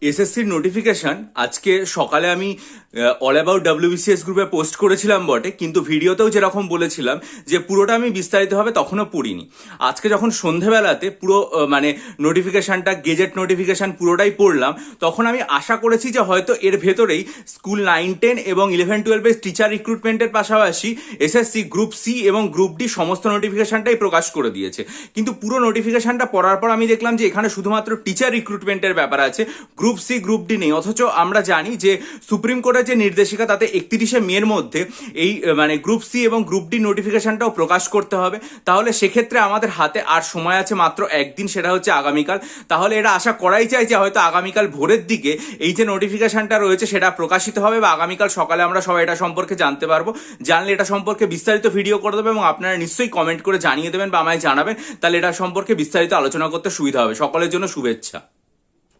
এসএসসির নোটিফিকেশন আজকে সকালে আমি অল অ্যাবাউট ডাব্লিউবিসিএস গ্রুপে পোস্ট করেছিলাম বটে, কিন্তু ভিডিওতেও যেরকম বলেছিলাম যে পুরোটা আমি বিস্তারিতভাবে তখনও পড়িনি। আজকে যখন সন্ধেবেলাতে পুরো নোটিফিকেশনটা গেজেট নোটিফিকেশন পুরোটাই পড়লাম, তখন আমি আশা করেছি যে হয়তো এর ভেতরেই স্কুল 9-10 এবং 11-12 টিচার রিক্রুটমেন্টের পাশাপাশি এসএসসি গ্রুপ সি এবং গ্রুপ ডি সমস্ত নোটিফিকেশনটাই প্রকাশ করে দিয়েছে। কিন্তু পুরো নোটিফিকেশনটা পড়ার পর আমি দেখলাম যে এখানে শুধুমাত্র টিচার রিক্রুটমেন্টের ব্যাপার আছে, গ্রুপ সি গ্রুপ ডি নেই। অথচ আমরা জানি যে সুপ্রিম কোর্টের যে নির্দেশিকা তাতে 31শে মের মধ্যে এই গ্রুপ সি এবং গ্রুপ ডি নোটিফিকেশনটাও প্রকাশ করতে হবে। তাহলে সেক্ষেত্রে আমাদের হাতে আর সময় আছে মাত্র একদিন, সেটা হচ্ছে আগামীকাল। তাহলে এটা আশা করাই যায় যে হয়তো আগামীকাল ভোরের দিকে এই যে নোটিফিকেশনটা রয়েছে সেটা প্রকাশিত হবে, বা আগামীকাল সকালে আমরা সবাই এটা সম্পর্কে জানতে পারবো। জানলে এটা সম্পর্কে বিস্তারিত ভিডিও করে দেবো এবং আপনারা নিশ্চয়ই কমেন্ট করে জানিয়ে দেবেন বা আমায় জানাবেন, তাহলে এটা সম্পর্কে বিস্তারিত আলোচনা করতে সুবিধা হবে। সকলের জন্য শুভেচ্ছা।